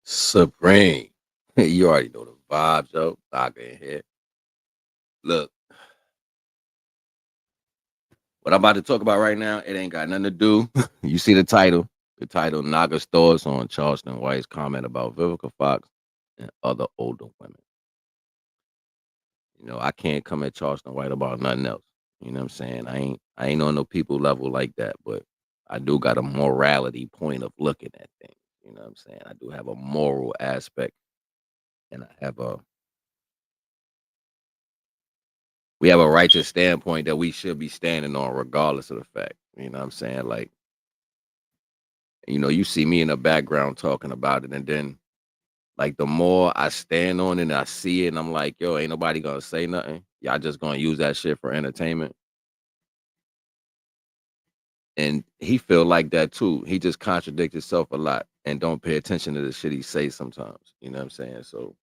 Supreme. You already know the vibes, yo. Naga in here. Look, what I'm about to talk about right now, it ain't got nothing to do. You see the title. The title, Naga's thoughts on Charleston White's comment about Vivica Fox and other older women. You know, I can't come at Charleston White about nothing else. You know what I'm saying? I ain't on no people level like that, but I do got a morality point of looking at things. You know what I'm saying? I do have a moral aspect, and we have a righteous standpoint that we should be standing on regardless of the fact. You know what I'm saying? Like, you see me in the background talking about it, and then like the more I stand on it and I see it, and I'm like, yo, ain't nobody gonna say nothing. Y'all just gonna use that shit for entertainment. And he feel like that too. He just contradicts himself a lot and don't pay attention to the shit he says sometimes. You know what I'm saying? So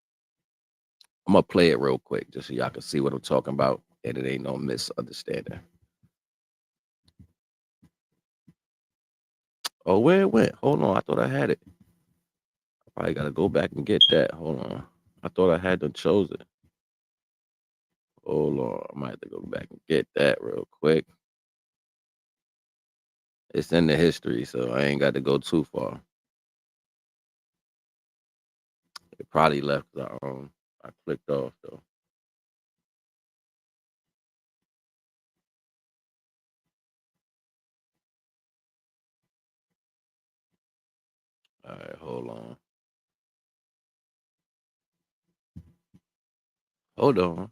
I'm gonna play it real quick just so y'all can see what I'm talking about, and it ain't no misunderstanding. Oh, where it went? Hold on, I thought I had it. I probably gotta go back and get that. Hold on. I thought I had them chose it. Hold on. I might have to go back and get that real quick. It's in the history, so I ain't got to go too far. It probably left I clicked off though. All right, hold on. Hold on.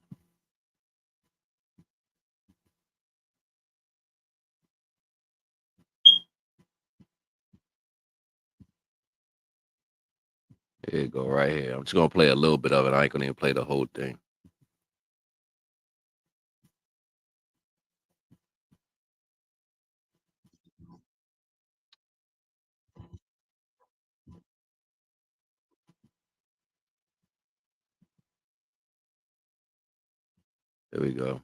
Here you go, right here. I'm just gonna play a little bit of it. I ain't gonna even play the whole thing. Here we go.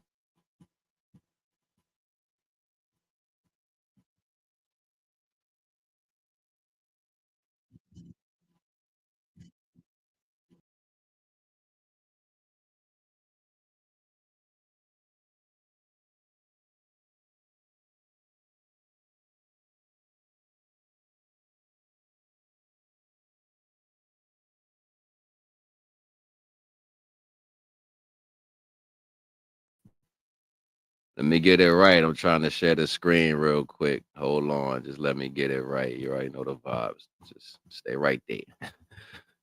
Let me get it right. I'm trying to share the screen real quick. Hold on. Just let me get it right. You already know the vibes. Just stay right there.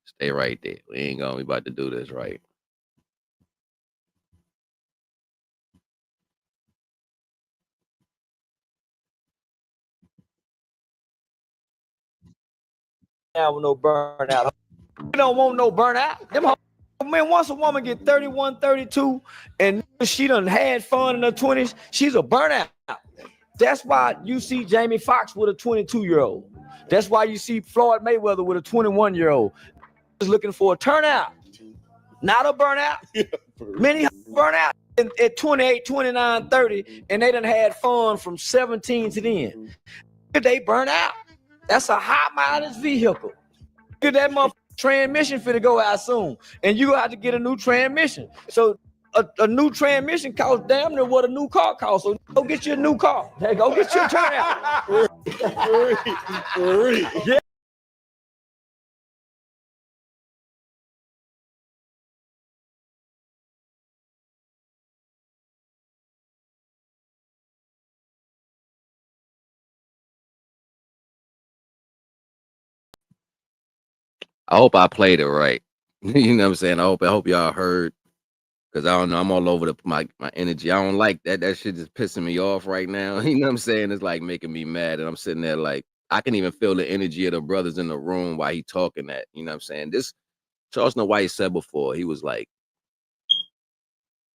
Stay right there. We about to do this right. Have no burnout. We don't want no burnout. Them man, once a woman get 31, 32, and she done had fun in her 20s, she's a burnout. That's why you see Jamie Foxx with a 22-year-old. That's why you see Floyd Mayweather with a 21-year-old. Just looking for a turnout, not a burnout. Many burn out at 28, 29, 30, and they done had fun from 17 to then. They burn out. That's a high mileage vehicle. Get that motherfucking transmission finna go out soon, and you gonna have to get a new transmission. So a new transmission costs damn near what a new car costs. So go get you a new car. Hey, go get your turnout. Yeah. I hope I played it right. You know what I'm saying? I hope y'all heard. Cause I don't know, I'm all over my energy. I don't like that. That shit is pissing me off right now. You know what I'm saying? It's like making me mad, and I'm sitting there like I can even feel the energy of the brothers in the room while he talking that. You know what I'm saying? This Charleston White said before, he was like,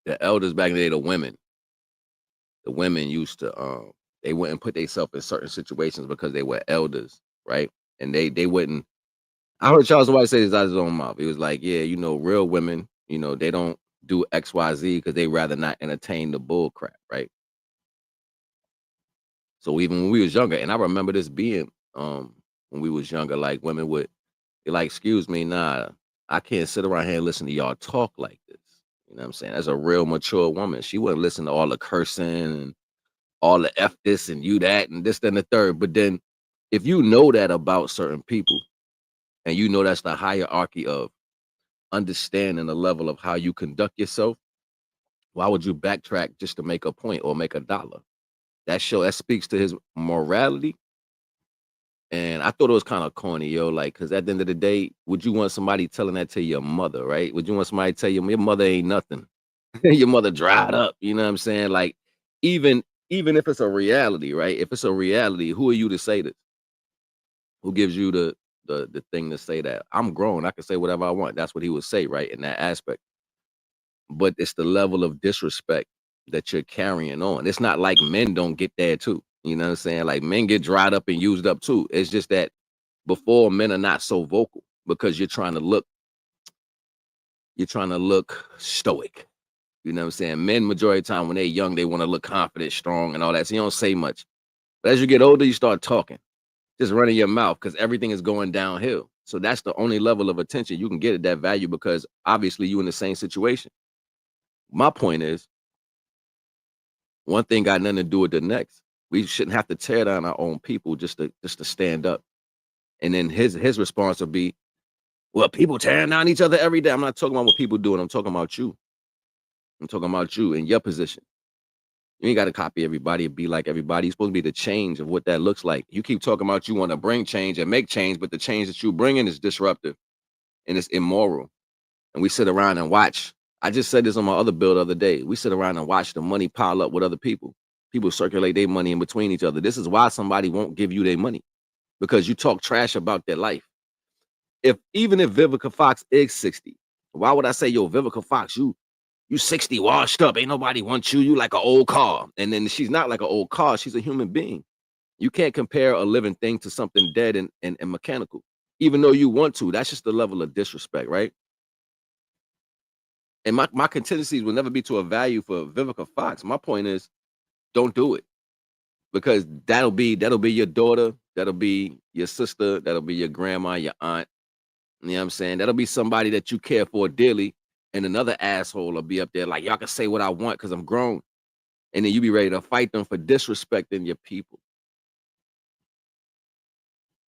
the elders back in the day, the women used to they wouldn't put themselves in certain situations because they were elders, right? And they wouldn't, I heard Charleston White say this out of his own mouth. He was like, "Yeah, real women, they don't do XYZ because they rather not entertain the bull crap, right?" So even when we was younger, and I remember this being when we was younger, like women would be like, "Excuse me, nah, I can't sit around here and listen to y'all talk like this." You know what I'm saying? As a real mature woman, she wouldn't listen to all the cursing and all the F this and you that and this, then the third. But then if you know that about certain people and you know that's the hierarchy of understanding the level of how you conduct yourself, why would you backtrack just to make a point or make a dollar? That speaks to his morality. And I thought it was kind of corny, yo. Like, cause at the end of the day, would you want somebody telling that to your mother, right? Would you want somebody to tell you your mother ain't nothing? Your mother dried up, you know what I'm saying? Like, even if it's a reality, right? If it's a reality, who are you to say this? Who gives you the thing to say that? I'm grown, I can say whatever I want. That's what he would say, right? In that aspect. But it's the level of disrespect that you're carrying on. It's not like men don't get there too. You know what I'm saying? Like men get dried up and used up too. It's just that before men are not so vocal because you're trying to look stoic. You know what I'm saying? Men majority of the time when they're young, they want to look confident, strong, and all that. So you don't say much. But as you get older, you start talking, just running your mouth because everything is going downhill. So that's the only level of attention you can get at that value because obviously you in the same situation. My point is one thing got nothing to do with the next. We shouldn't have to tear down our own people just to stand up. And then his response would be, "Well, people tearing down each other every day." I'm not talking about what people doing. I'm talking about you. I'm talking about you in your position. You ain't got to copy everybody and be like everybody. You're supposed to be the change of what that looks like. You keep talking about you want to bring change and make change, but the change that you bringing is disruptive and it's immoral. And we sit around and watch. I just said this on my other bill the other day. We sit around and watch the money pile up with other people. People circulate their money in between each other. This is why somebody won't give you their money because you talk trash about their life. Even if Vivica Fox is 60, why would I say, yo, Vivica Fox, you 60 washed up. Ain't nobody want you. You like an old car. And then she's not like an old car. She's a human being. You can't compare a living thing to something dead and mechanical, even though you want to. That's just the level of disrespect, right? And my contingencies will never be to a value for Vivica Fox. My point is, don't do it because that'll be your daughter, that'll be your sister, that'll be your grandma, your aunt. You know what I'm saying? That'll be somebody that you care for dearly, and another asshole will be up there like y'all can say what I want because I'm grown, and then you be ready to fight them for disrespecting your people.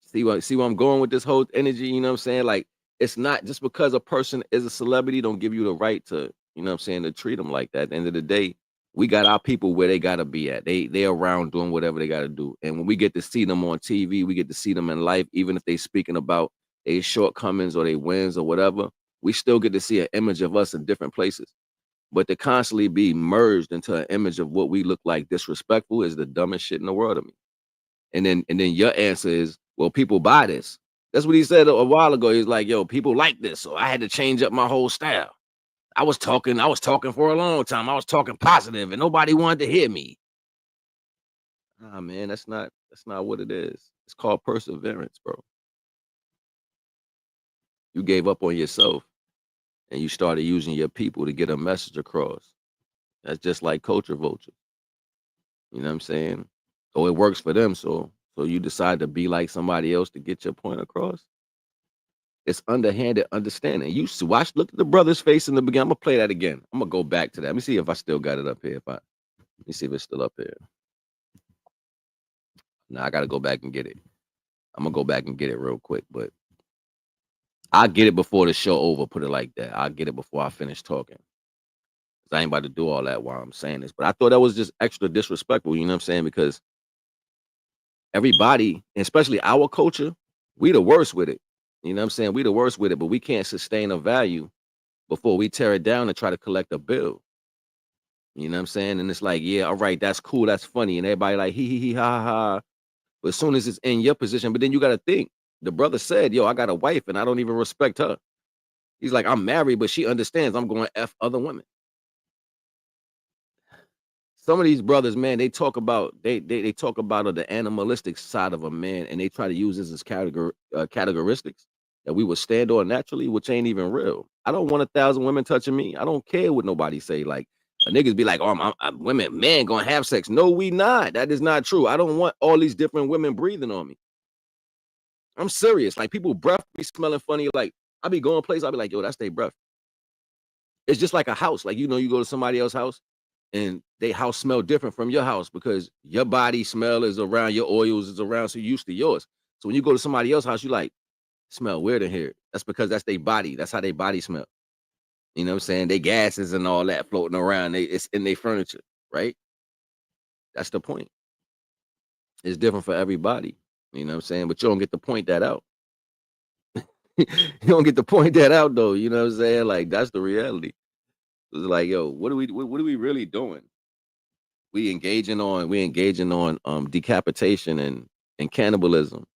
See where I'm going with this whole energy, you know what I'm saying? Like, it's not just because a person is a celebrity, don't give you the right to, you know what I'm saying, to treat them like that. At the end of the day, we got our people where they gotta be at. They around doing whatever they gotta do. And when we get to see them on TV, we get to see them in life, even if they speaking about their shortcomings or their wins or whatever, we still get to see an image of us in different places. But to constantly be merged into an image of what we look like disrespectful is the dumbest shit in the world to me. And then your answer is, well, people buy this. That's what he said a while ago. He's like, yo, people like this. So I had to change up my whole style. I was talking for a long time. I was talking positive and nobody wanted to hear me. Ah, man, that's not what it is. It's called perseverance, bro. You gave up on yourself and you started using your people to get a message across. That's just like culture vulture. You know what I'm saying? Or it works for them, so you decide to be like somebody else to get your point across. It's underhanded understanding. Look at the brother's face in the beginning. I'm gonna play that again. I'm gonna go back to that. Let me see if I still got it up here. Let me see if it's still up here. Now I gotta go back and get it. I'm gonna go back and get it real quick, but I'll get it before the show over. Put it like that. I'll get it before I finish talking. 'Cause I ain't about to do all that while I'm saying this. But I thought that was just extra disrespectful. You know what I'm saying? Because everybody, especially our culture, we the worst with it. You know what I'm saying? We the worst with it, but we can't sustain a value before we tear it down and try to collect a bill. You know what I'm saying? And it's like, yeah, all right, that's cool, that's funny. And everybody like hee, ha ha ha. But as soon as it's in your position, but then you gotta think. The brother said, yo, I got a wife and I don't even respect her. He's like, I'm married, but she understands I'm going to F other women. Some of these brothers, man, they talk about the animalistic side of a man and they try to use this as categoristics. that we would stand on naturally, which ain't even real. I don't want 1,000 women touching me. I don't care what nobody say. Like niggas be like, oh, women, men gonna have sex. No, we not. That is not true. I don't want all these different women breathing on me. I'm serious. Like people breath be smelling funny. Like I be going places, I be like, yo, that's their breath. It's just like a house. Like, you know, you go to somebody else's house and they house smell different from your house because your body smell is around, your oils is around, so you're used to yours. So when you go to somebody else's house, you like, smell weird in here. That's because that's their body. That's how their body smell. You know what I'm saying? They gases and all that floating around. It's in their furniture, right? That's the point. It's different for everybody. You know what I'm saying? But you don't get to point that out. You don't get to point that out though. You know what I'm saying? Like that's the reality. It's like, yo, what are we really doing? We engaging on decapitation and cannibalism.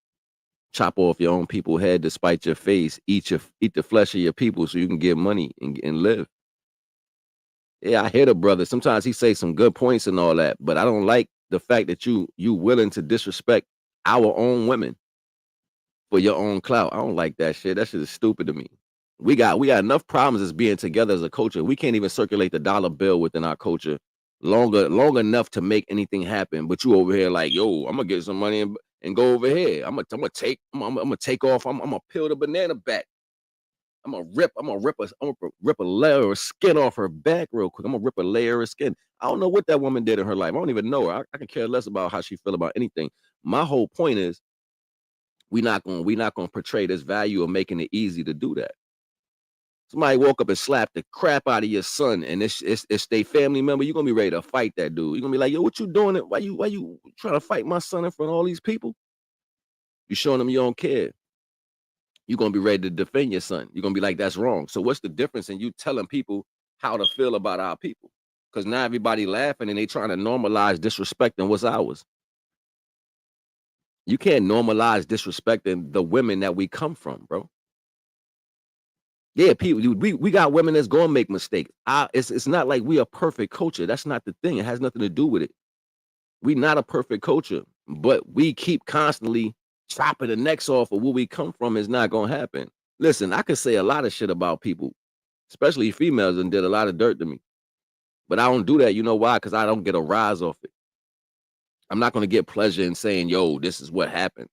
Chop off your own people's head to spite your face. Eat the flesh of your people so you can get money and live. Yeah, I hear the brother. Sometimes he say some good points and all that, but I don't like the fact that you willing to disrespect our own women for your own clout. I don't like that shit. That shit is stupid to me. We got enough problems as being together as a culture. We can't even circulate the dollar bill within our culture long enough to make anything happen. But you over here like, yo, I'm gonna get some money and go over here. I'm gonna take off. I'm gonna peel the banana back. I'm gonna rip a layer of skin off her back real quick. I'm gonna rip a layer of skin. I don't know what that woman did in her life. I don't even know her. I can care less about how she feel about anything. My whole point is we not gonna portray this value of making it easy to do that. Somebody woke up and slapped the crap out of your son, and it's their family member. You're gonna be ready to fight that dude. You're gonna be like, yo, what you doing? Why you trying to fight my son in front of all these people? You showing them you don't care. You're gonna be ready to defend your son. You're gonna be like, that's wrong. So what's the difference in you telling people how to feel about our people? Because now everybody laughing and they trying to normalize disrespecting what's ours. You can't normalize disrespecting the women that we come from, bro. Yeah, people, we got women that's gonna make mistakes. It's not like we a perfect culture. That's not the thing. It has nothing to do with it. We not a perfect culture, but we keep constantly chopping the necks off of where we come from. Is not gonna happen. Listen, I could say a lot of shit about people, especially females, and did a lot of dirt to me. But I don't do that. You know why? Because I don't get a rise off it. I'm not gonna get pleasure in saying, yo, this is what happened.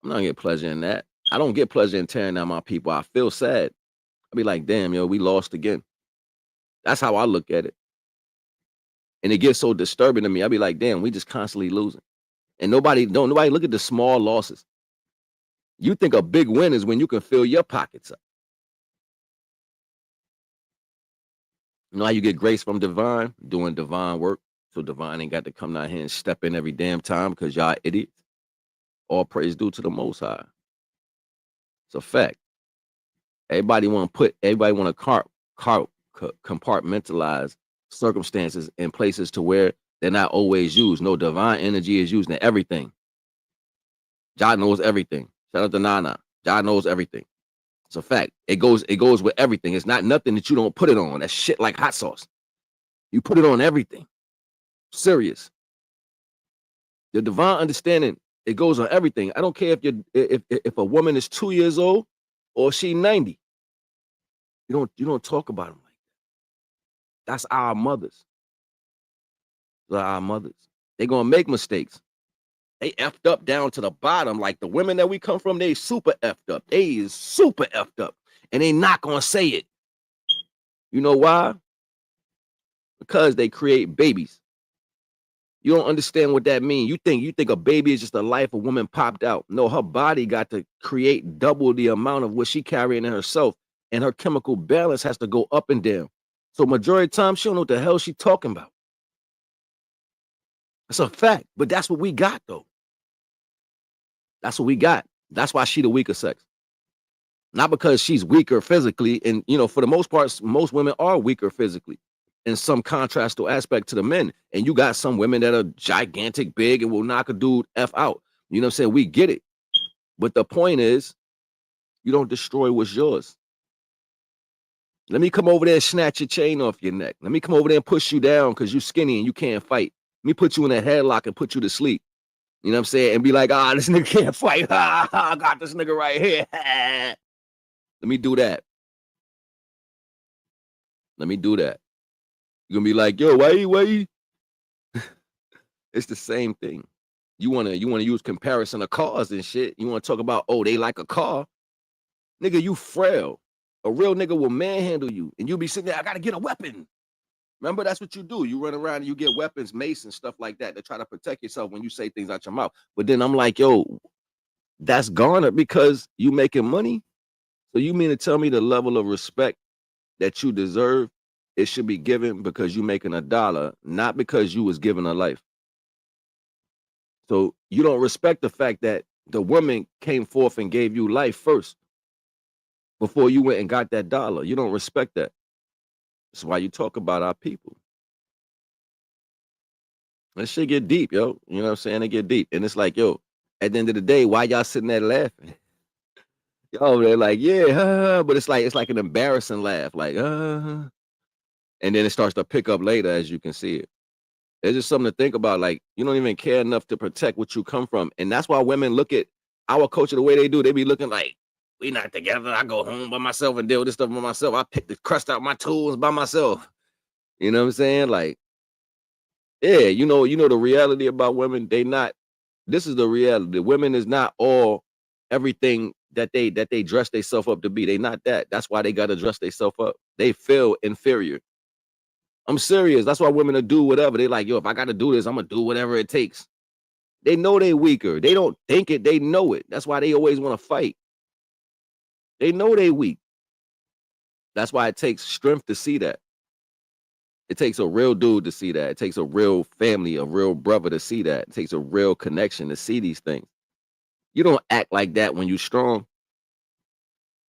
I'm not gonna get pleasure in that. I don't get pleasure in tearing down my people. I feel sad. I'll be like, damn, yo, we lost again. That's how I look at it. And it gets so disturbing to me. I'll be like, damn, we just constantly losing. And nobody look at the small losses. You think a big win is when you can fill your pockets up. You know how you get grace from divine? Doing divine work. So divine ain't got to come down here and step in every damn time because y'all idiots. All praise due to the Most High. It's a fact. Everybody want to compartmentalize circumstances in places to where they're not always used. No, divine energy is used in everything. God knows everything. Shout out to Nana. God knows everything. It's a fact. It goes with everything. It's not nothing that you don't put it on. That shit like hot sauce. You put it on everything. Serious. The divine understanding, it goes on everything. I don't care if a woman is 2 years old or she 90. You don't talk about them like that. That's our mothers. They're our mothers. They're gonna make mistakes. They effed up down to the bottom. Like the women that we come from, they super effed up. They is super effed up. And they not gonna say it. You know why? Because they create babies. You don't understand what that means. You think a baby is just a life a woman popped out. No, her body got to create double the amount of what she carrying in herself, and her chemical balance has to go up and down. So majority of the time, she don't know what the hell she talking about. That's a fact, but that's what we got though. That's what we got. That's why she the weaker sex. Not because she's weaker physically, and for the most part, most women are weaker physically in some contrastal aspect to the men. And you got some women that are gigantic, big, and will knock a dude F out. You know what I'm saying? We get it. But the point is, you don't destroy what's yours. Let me come over there and snatch your chain off your neck. Let me come over there and push you down because you're skinny and you can't fight. Let me put you in a headlock and put you to sleep. You know what I'm saying? And be like, this nigga can't fight. I got this nigga right here. Let me do that. Let me do that. You're gonna be like, yo, why? It's the same thing. You wanna use comparison of cars and shit. You wanna talk about, oh, they like a car. Nigga, you frail. A real nigga will manhandle you. And you'll be sitting there, I gotta get a weapon. Remember, that's what you do. You run around and you get weapons, mace, and stuff like that to try to protect yourself when you say things out your mouth. But then I'm like, yo, that's garnered because you making money. So you mean to tell me the level of respect that you deserve, it should be given because you making $1, not because you was given a life. So you don't respect the fact that the woman came forth and gave you life first before you went and got that dollar. You don't respect that. That's why you talk about our people. That shit get deep, yo. You know what I'm saying? It get deep. And it's like, yo, at the end of the day, why y'all sitting there laughing? Yo, they're like, yeah, but it's like an embarrassing laugh, like, and then it starts to pick up later as you can see it. It's just something to think about. Like, you don't even care enough to protect what you come from. And that's why women look at our culture the way they do. They be looking like, we not together. I go home by myself and deal with this stuff by myself. I pick the crust out my tools by myself. You know what I'm saying? Like, yeah, you know the reality about women. This is the reality. Women is not all everything that they dress themselves up to be. They not that. That's why they gotta dress themselves up. They feel inferior. I'm serious. That's why women will do whatever. They like, yo, if I gotta do this, I'm gonna do whatever it takes. They know they weaker. They don't think it, they know it. That's why they always want to fight. They know they weak. That's why it takes strength to see that. It takes a real dude to see that. It takes a real family, a real brother to see that. It takes a real connection to see these things. You don't act like that when you're strong.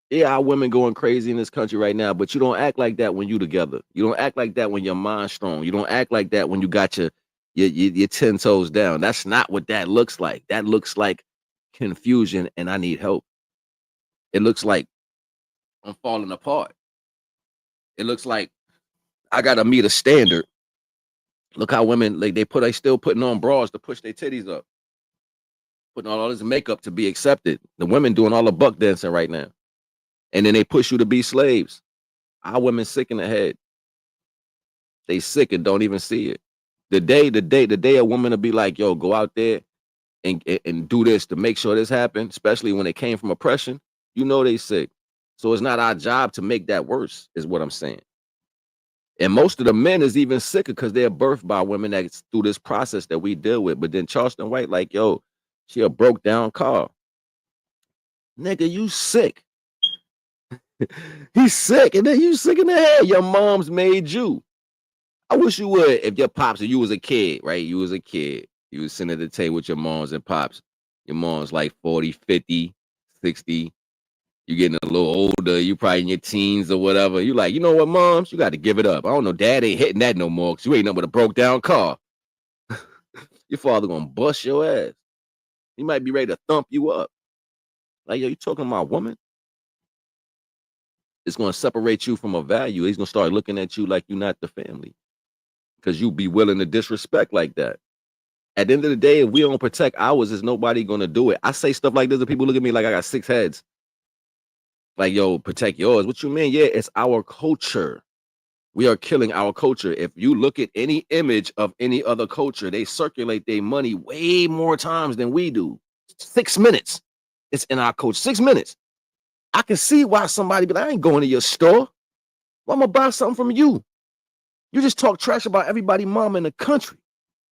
Yeah, our women going crazy in this country right now, but you don't act like that when you together. You don't act like that when your mind's strong. You don't act like that when you got your 10 toes down. That's not what that looks like. That looks like confusion and I need help. It looks like I'm falling apart. It looks like I gotta meet a standard. Look how women like they still putting on bras to push their titties up, putting on all this makeup to be accepted. The women doing all the buck dancing right now. And then they push you to be slaves. Our women sick in the head. They sick and don't even see it. The day a woman will be like, yo, go out there and do this to make sure this happens, especially when it came from oppression, you know they sick. So it's not our job to make that worse, is what I'm saying. And most of the men is even sicker because they're birthed by women that's through this process that we deal with. But then Charleston White, like, yo, she a broke down car. Nigga, you sick. He's sick, and then you sick in the head. Your mom's made you. I wish you would, if your pops, if you was a kid, right? You was a kid. You was sitting at the table with your moms and pops. Your mom's like 40, 50, 60. You getting a little older. You probably in your teens or whatever. You like, you know what, moms? You got to give it up. I don't know. Dad ain't hitting that no more because you ain't nothing but a broke down car. Your father going to bust your ass. He might be ready to thump you up. Like, yo, you talking about a woman? It's going to separate you from a value. He's going to start looking at you like you're not the family because you be willing to disrespect like that. At the end of the day, if we don't protect ours, there's nobody going to do it. I say stuff like this and people look at me like I got 6 heads. Like, yo, protect yours. What you mean? Yeah, it's our culture. We are killing our culture. If you look at any image of any other culture, they circulate their money way more times than we do. 6 minutes. It's in our culture. 6 minutes. I can see why somebody be like, I ain't going to your store. Well, I'm going to buy something from you. You just talk trash about everybody mom in the country.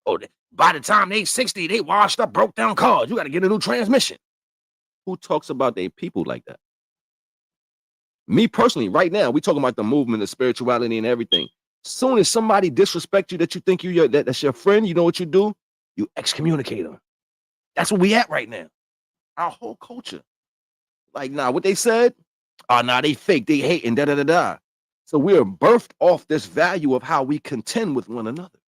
Oh, by the time they 60, they washed up, broke down cars. You got to get a new transmission. Who talks about their people like that? Me personally, right now, we talking about the movement, the spirituality and everything. Soon as somebody disrespect you that you think that's your friend, you know what you do? You excommunicate them. That's where we at right now. Our whole culture. Like, nah, what they said? Oh, nah, they fake, they hate, and da-da-da-da. So we are birthed off this value of how we contend with one another.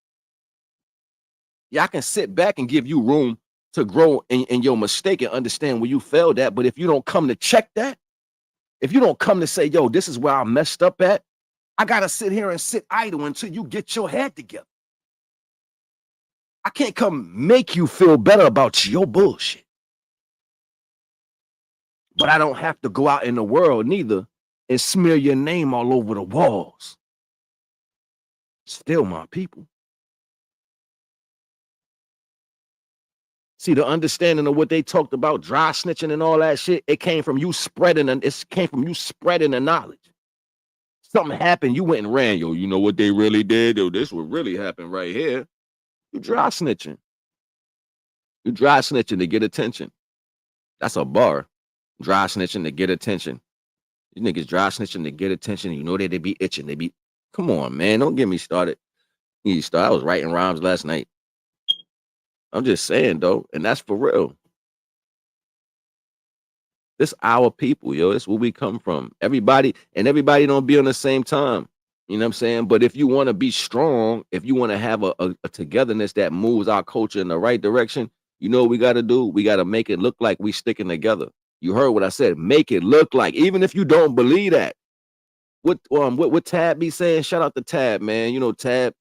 Yeah, I can sit back and give you room to grow in your mistake and understand where you failed at. But if you don't come to check that, if you don't come to say, yo, this is where I messed up at, I got to sit here and sit idle until you get your head together. I can't come make you feel better about your bullshit. But I don't have to go out in the world neither and smear your name all over the walls. Still my people. See, the understanding of what they talked about, dry snitching and all that shit, it came from you spreading the knowledge. Something happened, you went and ran. Yo, you know what they really did? Yo, this would really happen right here. You dry snitching. You dry snitching to get attention. That's a bar. Dry snitching to get attention. You niggas dry snitching to get attention. You know they be itching. Come on, man. Don't get me started. I was writing rhymes last night. I'm just saying, though, and that's for real. This our people, yo. It's where we come from. Everybody don't be on the same time. You know what I'm saying? But if you want to be strong, if you want to have a togetherness that moves our culture in the right direction, you know what we got to do? We got to make it look like we sticking together. You heard what I said. Make it look like, even if you don't believe that. What Tab be saying? Shout out to Tab, man. You know Tab.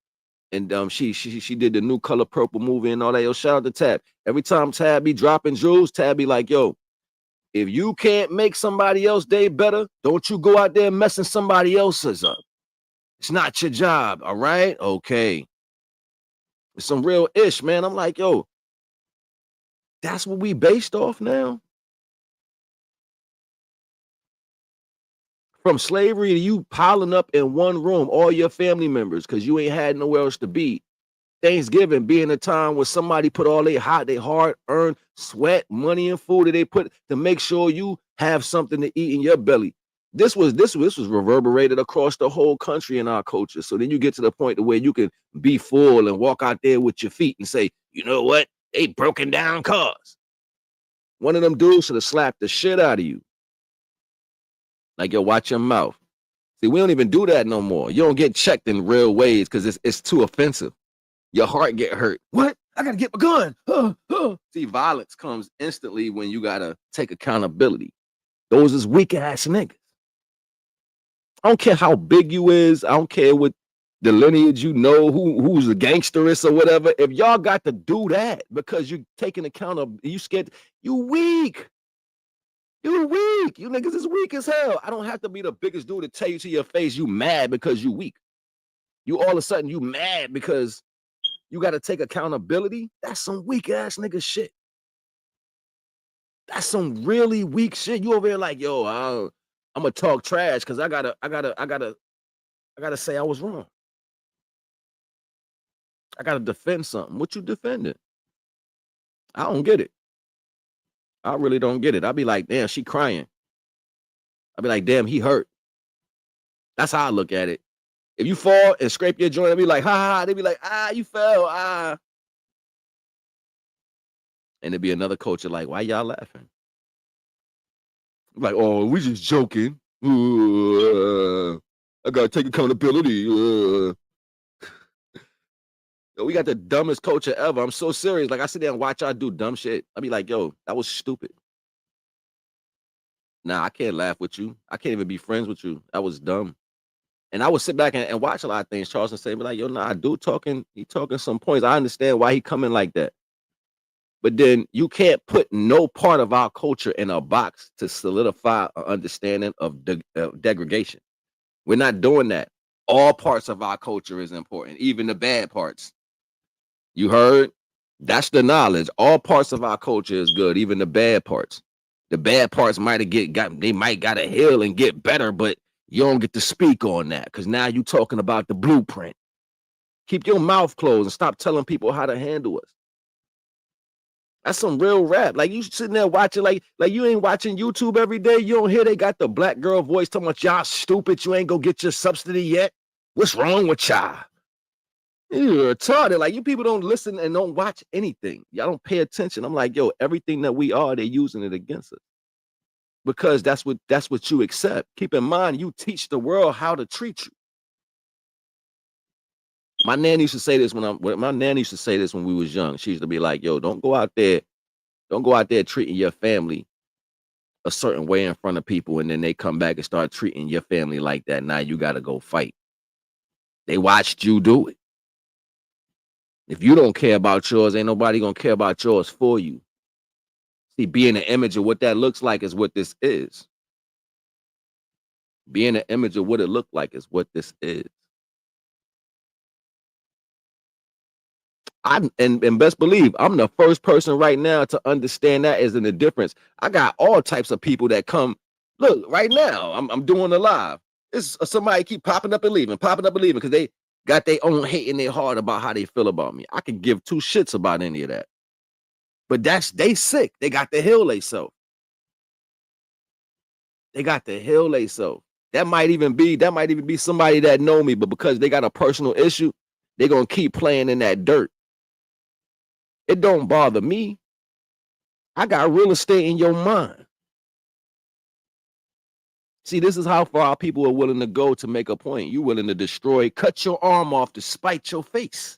And she did the new Color Purple movie and all that. Yo, shout out to Tab. Every time Tab be dropping jewels, Tab be like, yo, if you can't make somebody else day better, don't you go out there messing somebody else's up. It's not your job, all right? Okay. It's some real ish, man. I'm like, yo, that's what we based off now. From slavery to you piling up in one room, all your family members, because you ain't had nowhere else to be. Thanksgiving being a time where somebody put all their hard-earned sweat, money, and food that they put to make sure you have something to eat in your belly. This was reverberated across the whole country in our culture. So then you get to the point where you can be full and walk out there with your feet and say, you know what? They broken down cars. One of them dudes should have slapped the shit out of you. Like, yo, watch your mouth. See, we don't even do that no more. You don't get checked in real ways because it's too offensive. Your heart get hurt. What? I gotta get my gun. See, violence comes instantly when you gotta take accountability. Those is weak ass niggas. I don't care how big you is. I don't care what the lineage you know, who's a gangsterist or whatever. If y'all got to do that because you're taking accountability, you scared, you weak. You weak. You niggas is weak as hell. I don't have to be the biggest dude to tell you to your face you mad because you weak. You all of a sudden you mad because you got to take accountability. That's some weak ass nigga shit. That's some really weak shit. You over here like, yo, I'm gonna talk trash because I gotta say I was wrong. I gotta defend something. What you defending? I don't get it. I really don't get it. I'll be like, damn, she crying. I'll be like, damn, he hurt. That's how I look at it. If you fall and scrape your joint, I'll be like, ha ha. They be like, you fell, And there'd be another culture like, why y'all laughing? Like, oh, we just joking. I gotta take accountability. We got the dumbest culture ever. I'm so serious. Like, I sit there and watch y'all do dumb shit. I'll be like, yo, that was stupid. Nah, I can't laugh with you. I can't even be friends with you. That was dumb. And I would sit back and watch a lot of things Charleston say, be like, yo, nah, dude he talking some points. I understand why he coming like that. But then you can't put no part of our culture in a box to solidify an understanding of degradation. We're not doing that. All parts of our culture is important, even the bad parts. You heard? That's the knowledge. All parts of our culture is good, even the bad parts. The bad parts might gotta heal and get better, but you don't get to speak on that because now you talking about the blueprint. Keep your mouth closed and stop telling people how to handle us. That's some real rap. Like, you sitting there watching, like you ain't watching YouTube every day. You don't hear they got the black girl voice talking about y'all stupid. You ain't go get your subsidy yet. What's wrong with y'all? You're retarded. Like, you people don't listen and don't watch anything. Y'all don't pay attention. I'm like, yo, everything that we are, they're using it against us. Because that's what you accept. Keep in mind, you teach the world how to treat you. My nanny used to say this when we was young. She used to be like, yo, don't go out there treating your family a certain way in front of people, and then they come back and start treating your family like that. Now you gotta go fight. They watched you do it. If you don't care about yours, ain't nobody gonna care about yours for you. See, being an image of what that looks like is what this is. Being an image of what it looked like is what this is. And best believe I'm the first person right now to understand that isn't the difference. I got all types of people that come. Look, right now, I'm doing a live. It's somebody keep popping up and leaving because they got their own hate in their heart about how they feel about me. I could give two shits about any of that. But they sick. They got to heal themselves. They got to heal themselves. That might even be somebody that know me, but because they got a personal issue, they're gonna keep playing in that dirt. It don't bother me. I got real estate in your mind. See, this is how far people are willing to go to make a point. You willing to destroy, cut your arm off to spite your face.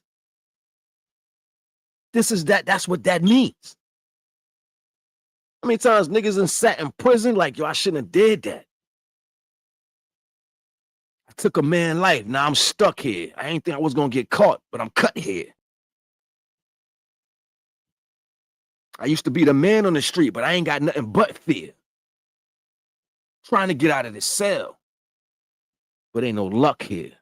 That's what that means. How many times niggas done sat in prison like, yo, I shouldn't have did that. I took a man's life. Now I'm stuck here. I ain't think I was gonna get caught, but I'm cut here. I used to be the man on the street, but I ain't got nothing but fear. Trying to get out of this cell, but ain't no luck here.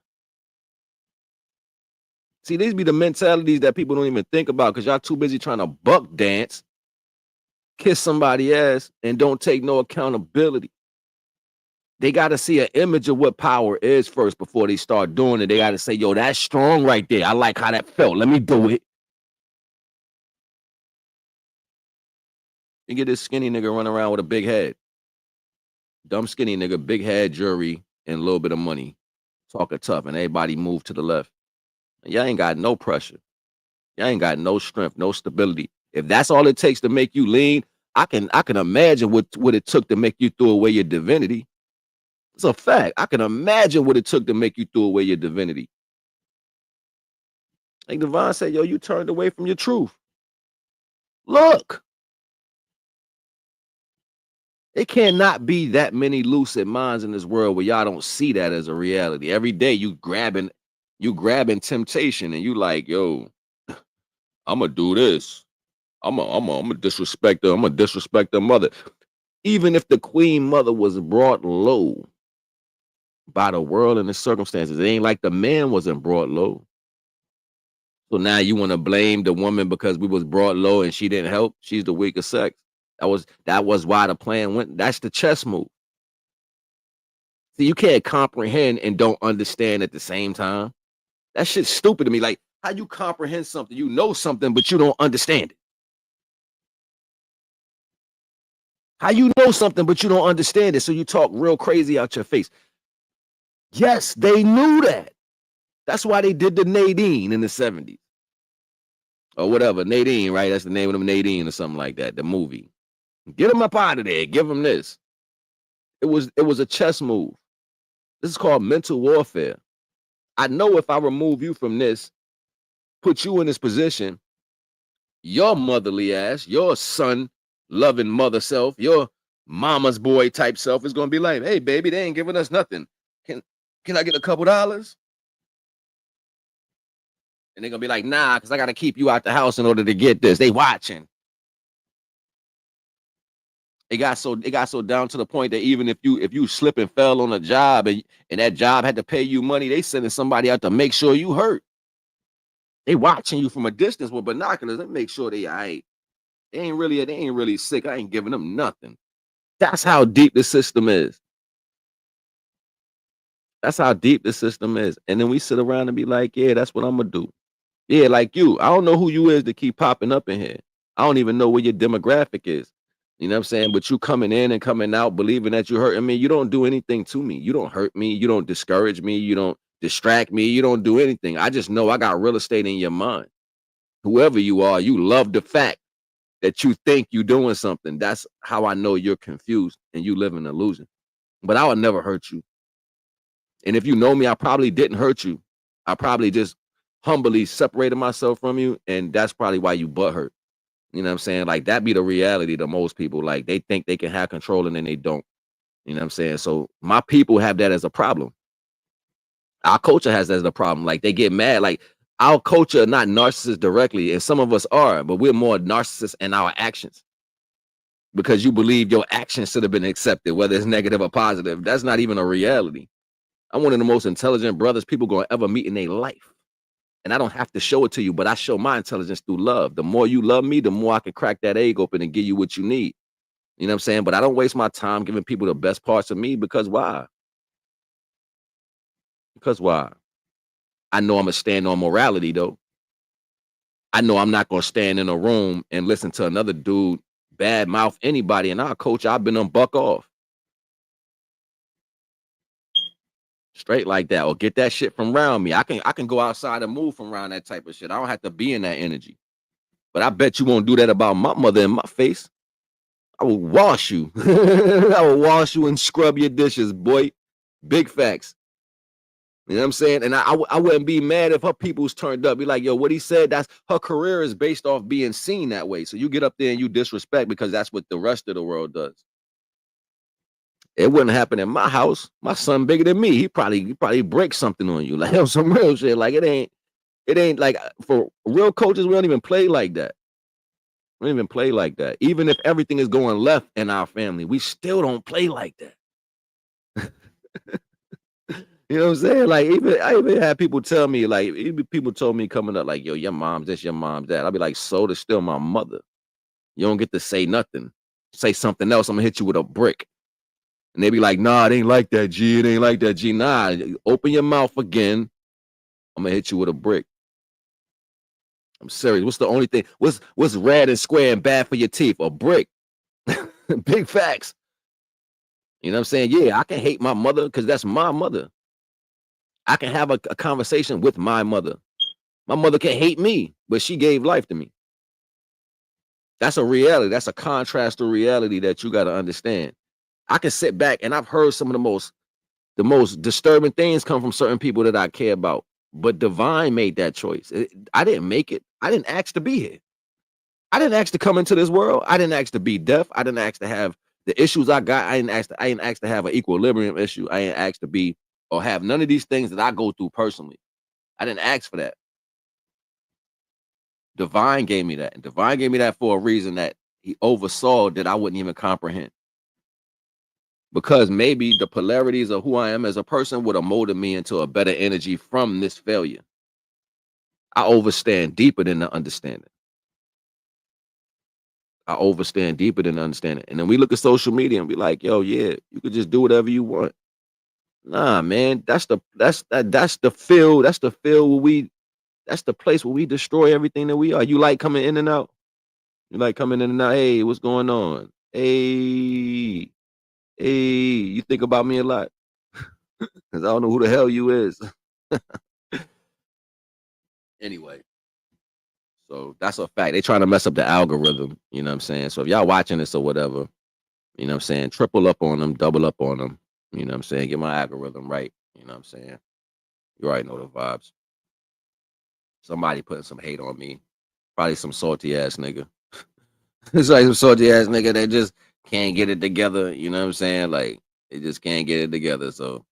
See, these be the mentalities that people don't even think about because y'all too busy trying to buck dance, kiss somebody ass, and don't take no accountability. They got to see an image of what power is first before they start doing it. They got to say, yo, that's strong right there. I like how that felt. Let me do it. You get this skinny nigga running around with a big head. Dumb skinny nigga, big head, jewelry, and a little bit of money. Talking tough, and everybody move to the left. And y'all ain't got no pressure. Y'all ain't got no strength, no stability. If that's all it takes to make you lean, I can imagine what it took to make you throw away your divinity. It's a fact. I can imagine what it took to make you throw away your divinity. Like Devon said, yo, you turned away from your truth. Look. It cannot be that many lucid minds in this world where y'all don't see that as a reality. Every day you grabbing temptation and you like, yo, I'm gonna do this. I'm gonna disrespect her. I'm gonna disrespect her mother. Even if the queen mother was brought low by the world and the circumstances, it ain't like the man wasn't brought low. So now you want to blame the woman because we was brought low and she didn't help. She's the weaker sex. That was why the plan went. That's the chess move. See, you can't comprehend and don't understand at the same time. That shit's stupid to me. Like, how you comprehend something? You know something, but you don't understand it. How you know something, but you don't understand it, so you talk real crazy out your face. Yes, they knew that. That's why they did the Nadine in the 70s. Or whatever, Nadine, right? That's the name of them, Nadine or something like that, the movie. Get him up out of there. Give him this. It was a chess move. This is called mental warfare. I know if I remove you from this, put you in this position, your motherly ass, your son loving mother self, your mama's boy type self is gonna be like, hey baby, they ain't giving us nothing. Can I get a couple dollars? And they're gonna be like, nah, because I gotta keep you out the house in order to get this. They watching. It got so down to the point that even if you slip and fell on a job and that job had to pay you money, they sending somebody out to make sure you hurt. They watching you from a distance with binoculars and make sure they ain't really sick. I ain't giving them nothing. That's how deep the system is. That's how deep the system is. And then we sit around and be like, yeah, that's what I'm gonna do. Yeah, like you. I don't know who you is to keep popping up in here. I don't even know what your demographic is. You know what I'm saying? But you coming in and coming out believing that you're hurting me. You don't do anything to me. You don't hurt me. You don't discourage me. You don't distract me. You don't do anything. I just know I got real estate in your mind. Whoever you are, you love the fact that you think you're doing something. That's how I know you're confused and you live in an illusion. But I would never hurt you. And if you know me, I probably didn't hurt you. I probably just humbly separated myself from you. And that's probably why you butthurt. You know what I'm saying? Like, that be the reality to most people. Like, they think they can have control and then they don't. You know what I'm saying? So my people have that as a problem. Our culture has that as a problem. Like, they get mad. Like, our culture are not narcissists directly, and some of us are, but we're more narcissists in our actions. because you believe your actions should have been accepted, whether it's negative or positive. That's not even a reality. I'm one of the most intelligent brothers people gonna ever meet in their life. And I don't have to show it to you, but I show my intelligence through love. The more you love me, the more I can crack that egg open and give you what you need. You know what I'm saying? But I don't waste my time giving people the best parts of me, because why? Because why? I know I'm gonna stand on morality though. I know I'm not gonna stand in a room and listen to another dude bad mouth anybody, and I'll coach, I've been on buck off. Straight like that, or get that shit from around me. I can go outside and move from around that type of shit. I don't have to be in that energy. But I bet you won't do that about my mother in my face. I will wash you. I will wash you and scrub your dishes, boy. Big facts. You know what I'm saying? And I wouldn't be mad if her people's turned up. Be like, yo, what he said, that's her career is based off being seen that way. So you get up there and you disrespect because that's what the rest of the world does. It wouldn't happen in my house. My son bigger than me. He probably break something on you. Like, some real shit. Like, it ain't like, for real coaches, we don't even play like that. We don't even play like that. Even if everything is going left in our family, we still don't play like that. You know what I'm saying? Like, I even had people tell me, like, even people told me coming up, like, yo, your mom's this, your mom's that. I'll be like, so that's still my mother. You don't get to say nothing. Say something else, I'm gonna hit you with a brick. And they be like, nah, it ain't like that, G. It ain't like that, G. Nah, open your mouth again. I'm gonna hit you with a brick. I'm serious. What's the only thing? What's red and square and bad for your teeth? A brick. Big facts. You know what I'm saying? Yeah, I can hate my mother because that's my mother. I can have a conversation with my mother. My mother can hate me, but she gave life to me. That's a reality. That's a contrast to reality that you got to understand. I can sit back and I've heard some of the most disturbing things come from certain people that I care about. But Divine made that choice. I didn't make it. I didn't ask to be here. I didn't ask to come into this world. I didn't ask to be deaf. I didn't ask to have the issues I got. I didn't ask to have an equilibrium issue. I didn't ask to be or have none of these things that I go through personally. I didn't ask for that. Divine gave me that. And Divine gave me that for a reason that he oversaw that I wouldn't even comprehend. Because maybe the polarities of who I am as a person would have molded me into a better energy from this failure. I overstand deeper than the understanding. I overstand deeper than the understanding. And then we look at social media and be like, yo, yeah, you could just do whatever you want. Nah, man, that's the field. That's the field where that's the place where we destroy everything that we are. You like coming in and out. You like coming in and out. Hey, what's going on? Hey, you think about me a lot. Because I don't know who the hell you is. Anyway, so that's a fact. They trying to mess up the algorithm. You know what I'm saying? So if y'all watching this or whatever, you know what I'm saying? Triple up on them, double up on them. You know what I'm saying? Get my algorithm right. You know what I'm saying? You already know the vibes. Somebody putting some hate on me. Probably some salty ass nigga. It's like some salty ass nigga that just can't get it together. You know what I'm saying? Like, they just can't get it together. So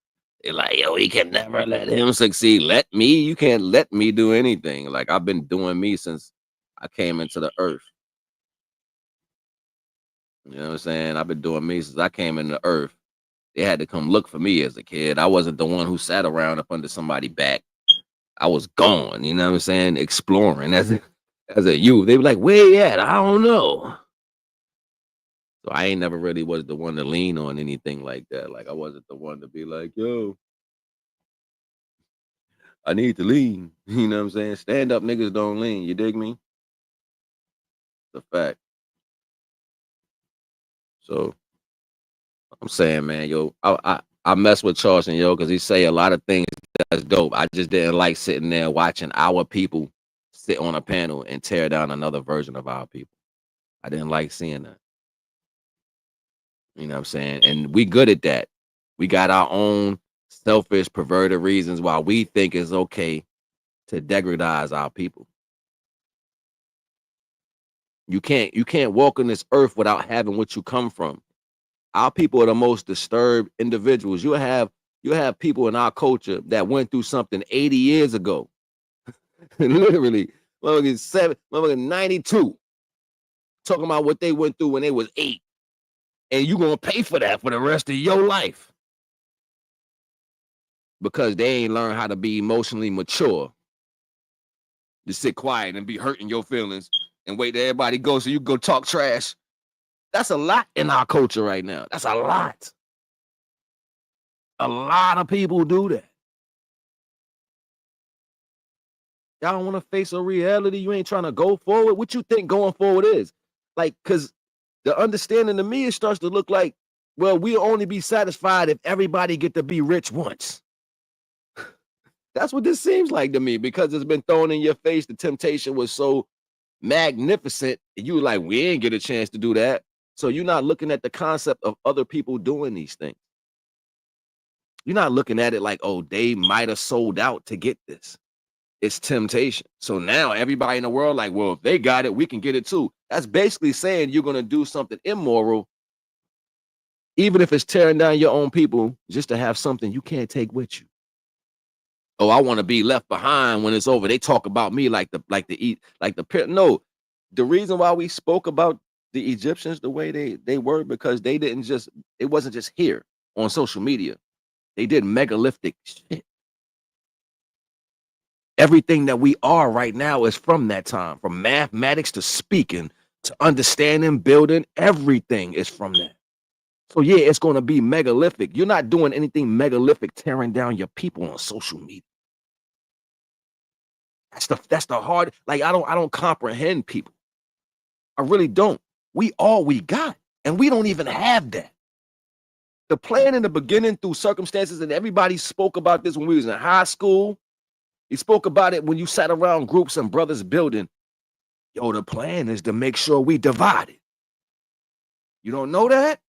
they're like, yo, we can never let him succeed. Let me? You can't let me do anything. Like, I've been doing me since I came into the earth. You know what I'm saying? I've been doing me since I came into the earth. They had to come look for me as a kid. I wasn't the one who sat around up under somebody's back. I was gone, you know what I'm saying? Exploring as a youth. They were like, where you at? I don't know. So I ain't never really was the one to lean on anything like that. Like, I wasn't the one to be like, yo, I need to lean. You know what I'm saying? Stand up niggas don't lean. You dig me? The fact. So I'm saying, man, yo, I mess with Charleston, yo, because he say a lot of things that's dope. I just didn't like sitting there watching our people sit on a panel and tear down another version of our people. I didn't like seeing that. You know what I'm saying? And we good at that. We got our own selfish, perverted reasons why we think it's okay to degradize our people. You can't walk on this earth without having what you come from. Our people are the most disturbed individuals. You have people in our culture that went through something 80 years ago. Literally, motherfucking 92, talking about what they went through when they was 8. And you're gonna pay for that for the rest of your life. Because they ain't learned how to be emotionally mature. To sit quiet and be hurting your feelings and wait till everybody goes so you go talk trash. That's a lot in our culture right now. That's a lot. A lot of people do that. Y'all don't want to face a reality. You ain't trying to go forward. What you think going forward is? Like, because the understanding to me, it starts to look like, well, we'll only be satisfied if everybody get to be rich once. That's what this seems like to me, because it's been thrown in your face. The temptation was so magnificent. You were like, we ain't get a chance to do that. So you're not looking at the concept of other people doing these things. You're not looking at it like, oh, they might have sold out to get this. It's temptation. So now everybody in the world, like, well, if they got it, we can get it too. That's basically saying you're going to do something immoral, even if it's tearing down your own people, just to have something you can't take with you. Oh, I want to be left behind when it's over. They talk about me like the no. The reason why we spoke about the Egyptians the way they were, because they didn't just, it wasn't just here on social media. They did megalithic shit. Everything that we are right now is from that time, from mathematics to speaking to understanding, building. Everything is from that. So yeah, it's going to be megalithic. You're not doing anything megalithic, tearing down your people on social media. That's the hard. Like, I don't comprehend people. I really don't. We all we got, and we don't even have that. The plan in the beginning through circumstances, and everybody spoke about this when we was in high school. You spoke about it when you sat around groups and brothers building. Yo, the plan is to make sure we divide it. You don't know that?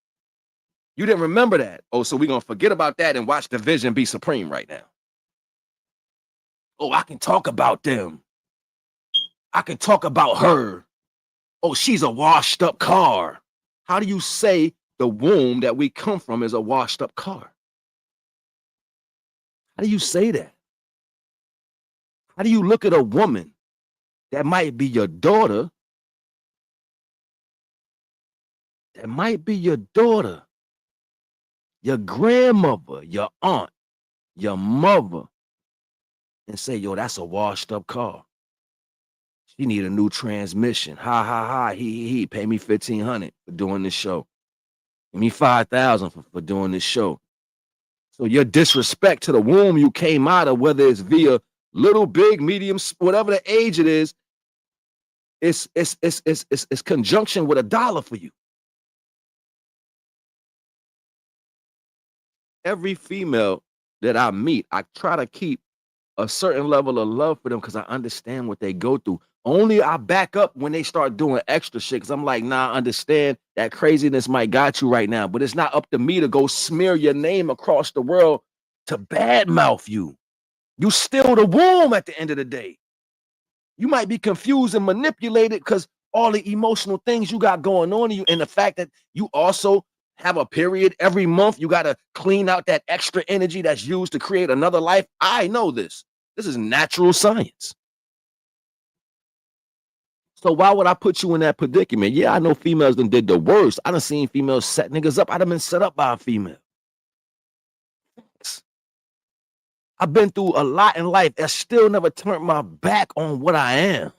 You didn't remember that. Oh, so we're going to forget about that and watch division be supreme right now. Oh, I can talk about them. I can talk about her. Oh, she's a washed up car. How do you say the womb that we come from is a washed up car? How do you say that? How do you look at a woman that might be your daughter? That might be your daughter, your grandmother, your aunt, your mother, and say, yo, that's a washed up car. She need a new transmission. Ha ha ha. He pay me $1,500 for doing this show. Give me $5,000 for doing this show. So your disrespect to the womb you came out of, whether it's via little, big, medium, whatever the age it is, it's conjunction with $1 for you. Every female that I meet, I try to keep a certain level of love for them because I understand what they go through. Only I back up when they start doing extra shit, because I'm like, nah, I understand that craziness might got you right now, but it's not up to me to go smear your name across the world to badmouth you. You still the womb at the end of the day. You might be confused and manipulated because all the emotional things you got going on in you, and the fact that you also have a period every month. You got to clean out that extra energy that's used to create another life. I know this. This is natural science. So why would I put you in that predicament? Yeah, I know females done did the worst. I done seen females set niggas up. I done been set up by a female. I've been through a lot in life that still never turned my back on what I am.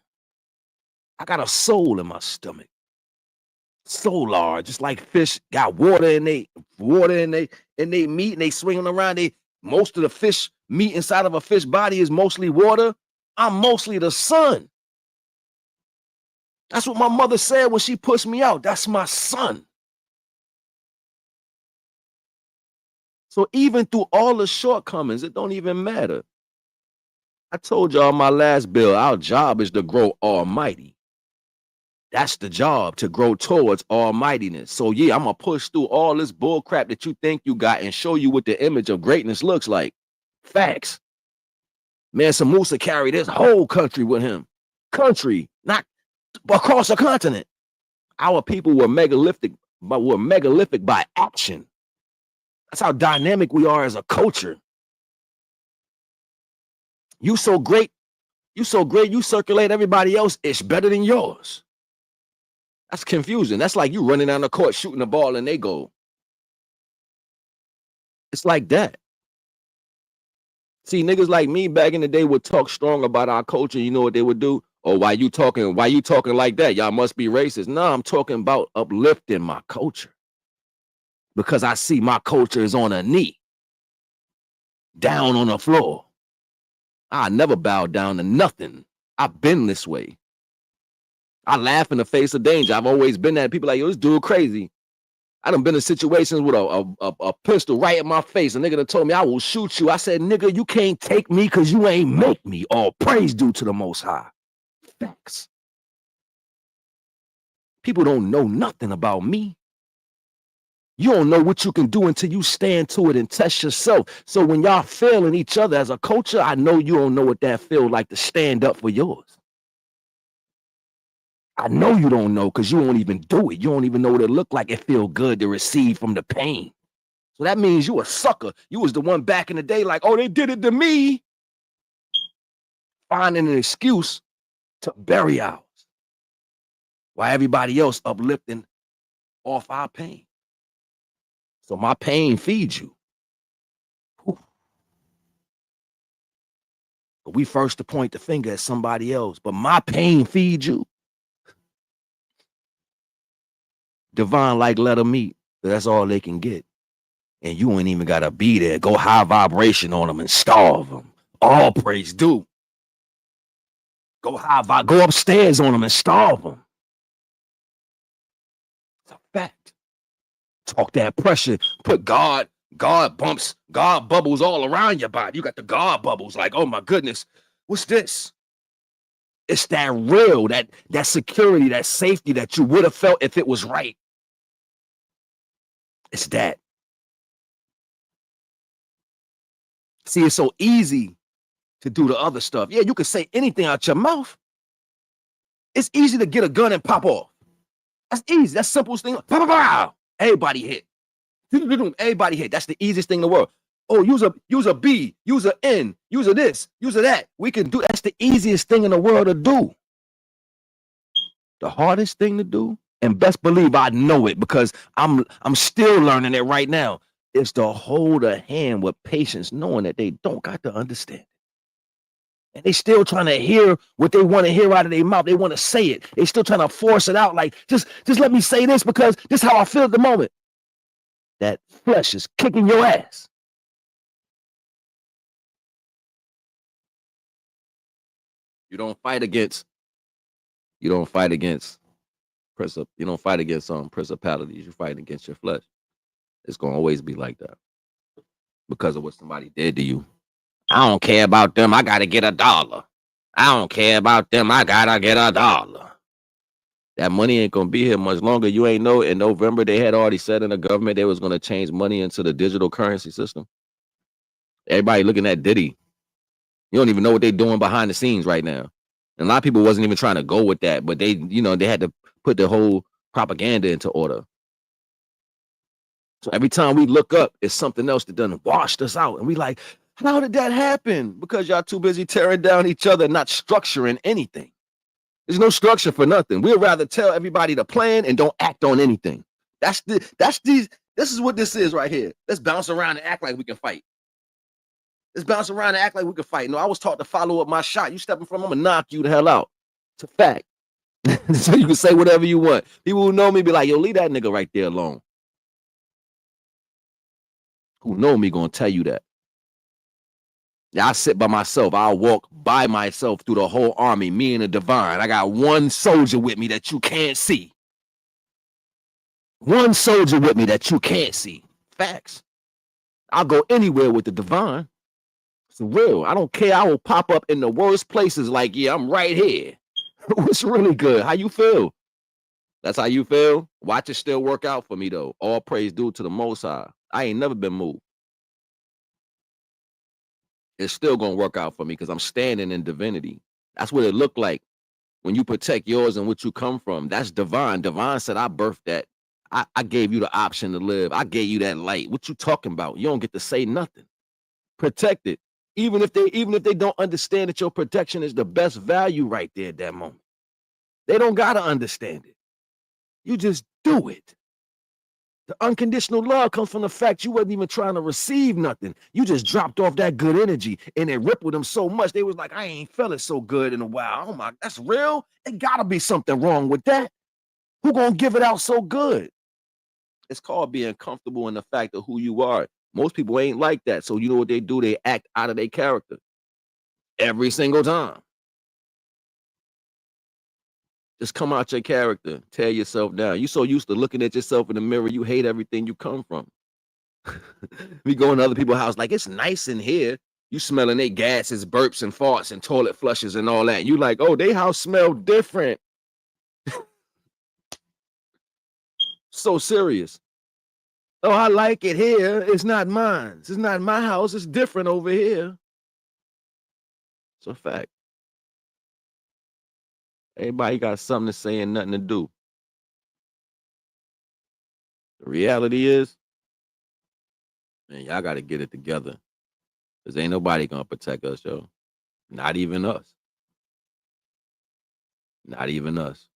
I got a soul in my stomach. So large, just like fish got water in they meat, and they swinging around. Most of the fish meat inside of a fish body is mostly water. I'm mostly the sun. That's what my mother said when she pushed me out. That's my son. So even through all the shortcomings, it don't even matter. I told y'all my last bill, our job is to grow almighty. That's the job, to grow towards almightiness. So yeah, I'm gonna push through all this bull crap that you think you got and show you what the image of greatness looks like. Facts. Mansa Musa carried his whole country with him. Country, not across a continent. Our people were megalithic, but we're megalithic by action. That's how dynamic we are as a culture. You so great, you circulate everybody else, it's better than yours. That's confusion. That's like you running down the court, shooting the ball, and they go. It's like that. See, niggas like me back in the day would talk strong about our culture. You know what they would do? Oh, why you talking like that? Y'all must be racist. No, I'm talking about uplifting my culture. Because I see my culture is on a knee, down on the floor. I never bow down to nothing. I've been this way. I laugh in the face of danger. I've always been that. People like, yo, this dude crazy. I done been in situations with a pistol right in my face. A nigga done told me, I will shoot you. I said, nigga, you can't take me because you ain't make me. All praise due to the Most High. Facts. People don't know nothing about me. You don't know what you can do until you stand to it and test yourself. So when y'all failing each other as a culture, I know you don't know what that feels like to stand up for yours. I know you don't know because you won't even do it. You don't even know what it looked like. It feel good to receive from the pain. So that means you a sucker. You was the one back in the day like, oh, they did it to me. Finding an excuse to bury ours. While everybody else uplifting off our pain. So my pain feeds you. Whew. But we first to point the finger at somebody else. But my pain feeds you. Divine like let them eat. That's all they can get. And you ain't even gotta be there. Go high vibration on them and starve them. All praise due. Go go upstairs on them and starve them. It's a fact. Talk that pressure. Put God bumps, God bubbles all around your body. You got the God bubbles. Like, oh my goodness, what's this? It's that real, that security, that safety that you would have felt if it was right. It's that. See, it's so easy to do the other stuff. Yeah, you can say anything out your mouth. It's easy to get a gun and pop off. That's easy. That's the simplest thing. Pow, pow, pow. Everybody hit. Everybody hit. That's the easiest thing in the world. Oh, use a B, use a N, use a this, use a that. We can do. That's the easiest thing in the world to do. The hardest thing to do, and best believe I know it because I'm still learning it right now, is to hold a hand with patience, knowing that they don't got to understand. And they still trying to hear what they want to hear out of their mouth. They want to say it. They still trying to force it out. Like, just let me say this because this is how I feel at the moment. That flesh is kicking your ass. You don't fight against principalities. You're fighting against your flesh. It's gonna always be like that because of what somebody did to you. I don't care about them. I gotta get $1. I don't care about them. I gotta get $1. That money ain't gonna be here much longer. You ain't know in November they had already said in the government they was gonna change money into the digital currency system. Everybody looking at Diddy. You don't even know what they're doing behind the scenes right now. And a lot of people wasn't even trying to go with that, but they had to put the whole propaganda into order. So every time we look up, it's something else that done washed us out. And we like, how did that happen? Because y'all too busy tearing down each other, not structuring anything. There's no structure for nothing. We'd rather tell everybody to plan and don't act on anything. This is what this is right here. Let's bounce around and act like we can fight. Let's bounce around and act like we can fight. No, I was taught to follow up my shot. You stepping from, I'm gonna knock you the hell out. It's a fact. So you can say whatever you want. People who know me be like, yo, leave that nigga right there alone. Who know me gonna tell you that. Yeah, I sit by myself. I'll walk by myself through the whole army, me and the divine. I got one soldier with me that you can't see. One soldier with me that you can't see. Facts. I'll go anywhere with the divine. It's real. I don't care. I will pop up in the worst places like, yeah, I'm right here. What's really good? How you feel? That's how you feel? Watch it still work out for me, though. All praise due to the Most High. I ain't never been moved. It's still going to work out for me because I'm standing in divinity. That's what it looked like when you protect yours and what you come from. That's divine. Divine said, I birthed that. I gave you the option to live. I gave you that light. What you talking about? You don't get to say nothing. Protect it. Even if they don't understand that your protection is the best value right there at that moment. They don't got to understand it. You just do it. The unconditional love comes from the fact you wasn't even trying to receive nothing. You just dropped off that good energy, and it rippled them so much. They was like, I ain't felt it so good in a while. Oh my, that's real? It gotta be something wrong with that. Who gonna give it out so good? It's called being comfortable in the fact of who you are. Most people ain't like that. So you know what they do? They act out of their character every single time. Just come out your character. Tear yourself down. You so used to looking at yourself in the mirror, you hate everything you come from. We go into other people's house like it's nice in here. You smelling their gases, burps, and farts, and toilet flushes, and all that. You like, oh, they house smell different. So serious. Oh, I like it here. It's not mine. It's not my house. It's different over here. It's a fact. Everybody got something to say and nothing to do. The reality is, man, y'all got to get it together. Because ain't nobody going to protect us, yo. Not even us. Not even us.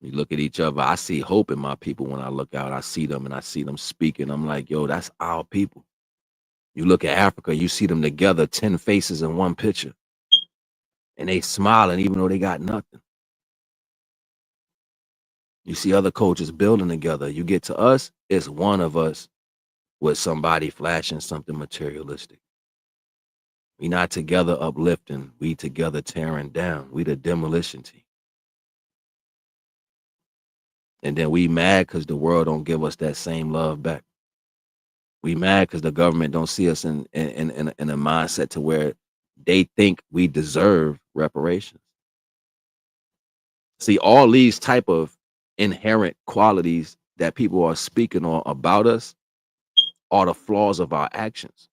We look at each other. I see hope in my people when I look out. I see them and I see them speaking. I'm like, yo, that's our people. You look at Africa, you see them together, 10 faces in one picture. And they smiling even though they got nothing. You see other cultures building together. You get to us, it's one of us with somebody flashing something materialistic. We not together uplifting. We together tearing down. We the demolition team. And then we mad because the world don't give us that same love back. We mad because the government don't see us in a mindset to where they think we deserve reparations. See, all these type of inherent qualities that people are speaking on about us are the flaws of our actions.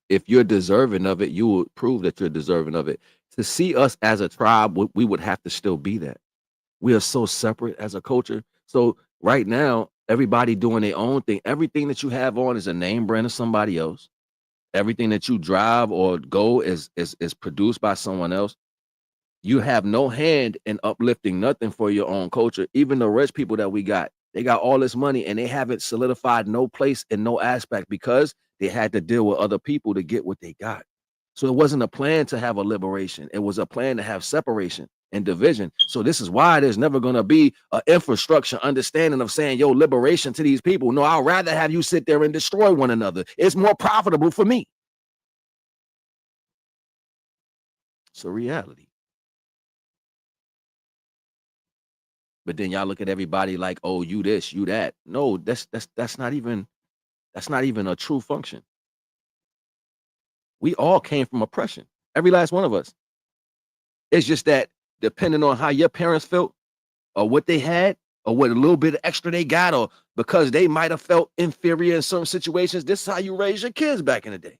If you're deserving of it, you will prove that you're deserving of it. To see us as a tribe, we would have to still be that. We are so separate as a culture. So right now, everybody doing their own thing. Everything that you have on is a name brand of somebody else. Everything that you drive or go is produced by someone else. You have no hand in uplifting nothing for your own culture. Even the rich people that we got, they got all this money and they haven't solidified no place in no aspect because they had to deal with other people to get what they got. So it wasn't a plan to have a liberation. It was a plan to have separation and division. So this is why there's never going to be an infrastructure understanding of saying, yo, liberation to these people. No, I'd rather have you sit there and destroy one another. It's more profitable for me. It's a reality. But then y'all look at everybody like, oh, you this, you that. No, that's not even a true function. We all came from oppression. Every last one of us. It's just that depending on how your parents felt or what they had or what a little bit extra they got or because they might have felt inferior in certain situations, this is how you raise your kids back in the day.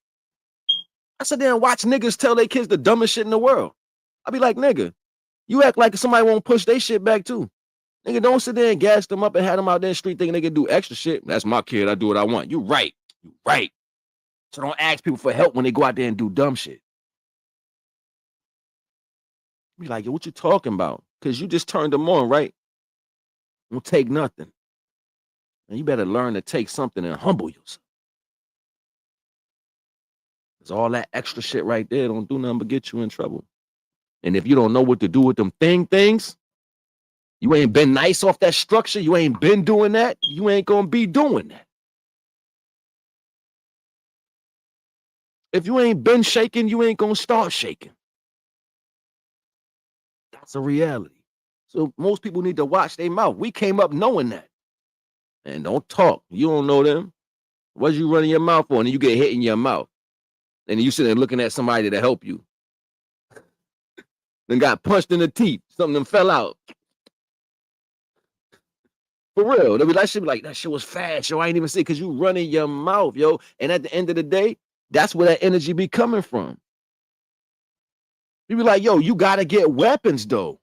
I sit there and watch niggas tell their kids the dumbest shit in the world. I be like, nigga, you act like somebody won't push their shit back too. Nigga, don't sit there and gas them up and have them out there in the street thinking they can do extra shit. That's my kid. I do what I want. You right. You right. So don't ask people for help when they go out there and do dumb shit. Be like, yo, what you talking about? Because you just turned them on, right? Don't take nothing. And you better learn to take something and humble yourself. Because all that extra shit right there don't do nothing but get you in trouble. And if you don't know what to do with them things, you ain't been nice off that structure. You ain't been doing that. You ain't going to be doing that. If you ain't been shaking, you ain't going to start shaking. That's a reality. So most people need to watch their mouth. We came up knowing that. And don't talk. You don't know them. What's you running your mouth on? And you get hit in your mouth. And you sit there looking at somebody to help you. Then got punched in the teeth. Something them fell out. For real. That shit be like, that shit was fast, yo. I ain't even see because you running your mouth, yo. And at the end of the day, that's where that energy be coming from. You be like, yo, you gotta get weapons, though.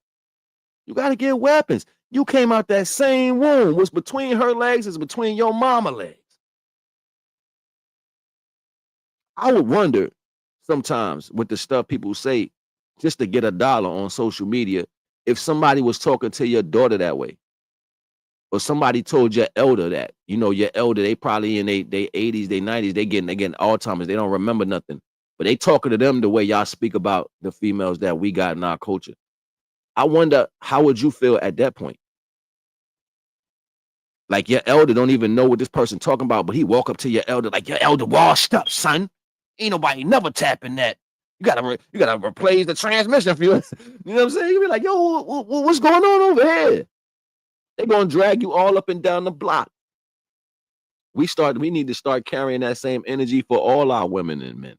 You gotta get weapons. You came out that same womb. What's between her legs is between your mama legs. I would wonder sometimes with the stuff people say just to get a dollar on social media. if somebody was talking to your daughter that way, or somebody told your elder that, you know, your elder, they probably in they 80s, they 90s, they getting Alzheimer's, they don't remember nothing. But they talking to them the way y'all speak about the females that we got in our culture. I wonder, how would you feel at that point? Like your elder don't even know what this person talking about, but he walk up to your elder like, your elder washed up, son. Ain't nobody never tapping that. You gotta replace the transmission for you. You know what I'm saying? You be like, yo, what's going on over here? They gonna drag you all up and down the block. We need to start carrying that same energy for all our women and men.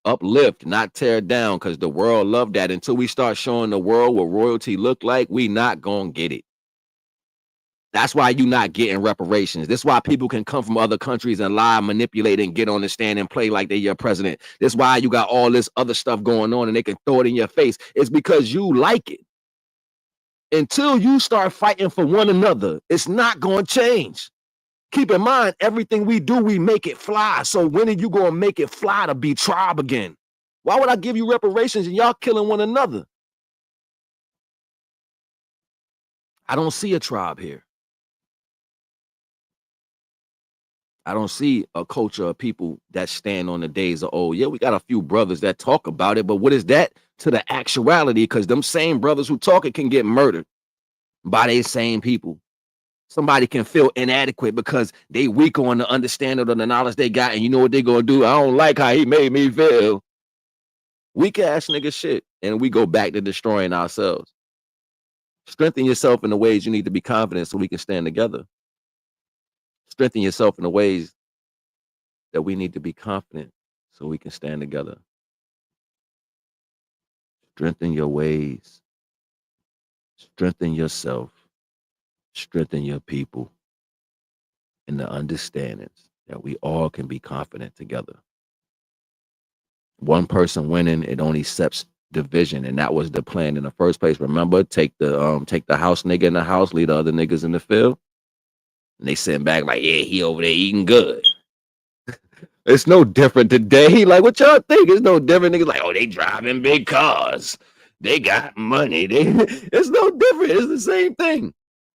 Uplift, not tear down, because the world love that. Until we start showing the world what royalty look like, we not gonna get it. That's why you not getting reparations. That's why people can come from other countries and lie, manipulate, and get on the stand and play like they're your president. That's why you got all this other stuff going on and they can throw it in your face. It's because you like it. Until you start fighting for one another, it's not going to change. Keep in mind, everything we do, we make it fly. So when are you going to make it fly to be tribe again? Why would I give you reparations and y'all killing one another? I don't see a tribe here. I don't see a culture of people that stand on the days of old. Yeah, we got a few brothers that talk about it, but what is that to the actuality? Because them same brothers who talk it can get murdered by these same people. Somebody can feel inadequate because they weak on the understanding of the knowledge they got, and you know what they gonna do? I don't like how he made me feel. Weak ass nigga shit, and we go back to destroying ourselves. Strengthen yourself in the ways you need to be confident so we can stand together. Strengthen yourself in the ways that we need to be confident so we can stand together. Strengthen your ways. Strengthen yourself. Strengthen your people in the understandings that we all can be confident together. One person winning, it only sets division, and that was the plan in the first place. Remember, take the house nigga in the house, leave the other niggas in the field, and they sitting back like, yeah, he over there eating good. It's no different today. Like, what y'all think? It's no different. Niggas like, oh, they driving big cars. They got money. It's no different. It's the same thing.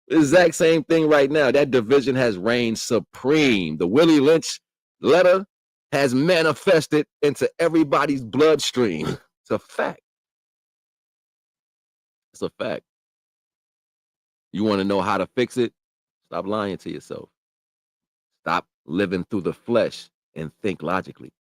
Exact same thing right now. That division has reigned supreme. The Willie Lynch letter has manifested into everybody's bloodstream. It's a fact. It's a fact. You want to know how to fix it? Stop lying to yourself. Stop living through the flesh and think logically.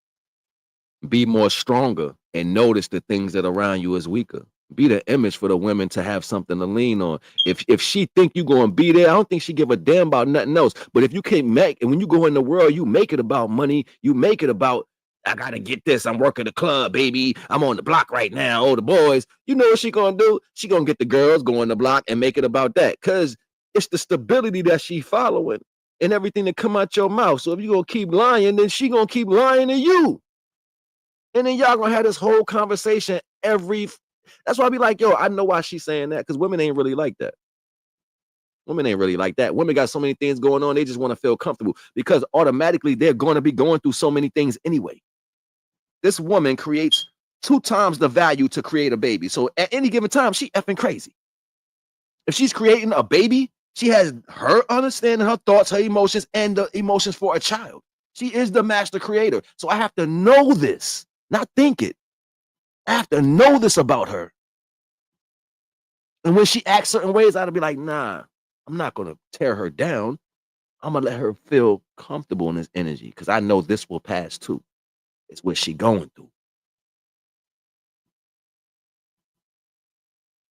Be more stronger and notice the things that around you is weaker. Be the image for the women to have something to lean on. If she think you gonna be there, I don't think she give a damn about nothing else. But if you can't make, and when you go in the world, you make it about money. You make it about, I gotta get this. I'm working the club, baby. I'm on the block right now. Oh, the boys. You know what she gonna do? She gonna get the girls, go on the block, and make it about that. Cause it's the stability that she following and everything that come out your mouth. So if you gonna keep lying, then she gonna keep lying to you. And then y'all gonna have this whole conversation that's why I be like, yo, I know why she's saying that, because women ain't really like that. Women ain't really like that. Women got so many things going on, they just want to feel comfortable because automatically they're going to be going through so many things anyway. This woman creates 2 times the value to create a baby. So at any given time, she effing crazy. If she's creating a baby, she has her understanding, her thoughts, her emotions, and the emotions for a child. She is the master creator. So I have to know this, not think it. I have to know this about her. And when she acts certain ways, I'd be like, nah, I'm not going to tear her down. I'm going to let her feel comfortable in this energy because I know this will pass too. It's what she going through.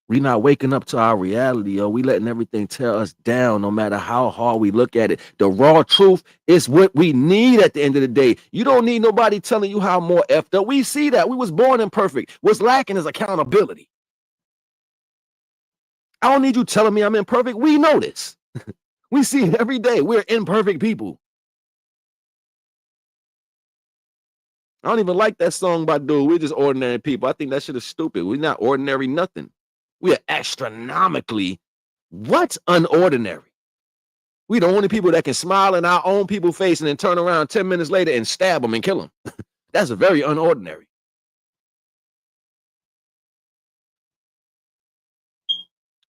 We not waking up to our reality, yo. We letting everything tear us down no matter how hard we look at it. The raw truth is what we need at the end of the day. You don't need nobody telling you how more effed up. We see that. We was born imperfect. What's lacking is accountability. I don't need you telling me I'm imperfect. We know this. We see it every day. We're imperfect people. I don't even like that song by Dude. We're just ordinary people. I think that shit is stupid. We're not ordinary nothing. We are astronomically unordinary. We the only people that can smile in our own people's face and then turn around 10 minutes later and stab them and kill them. That's very unordinary.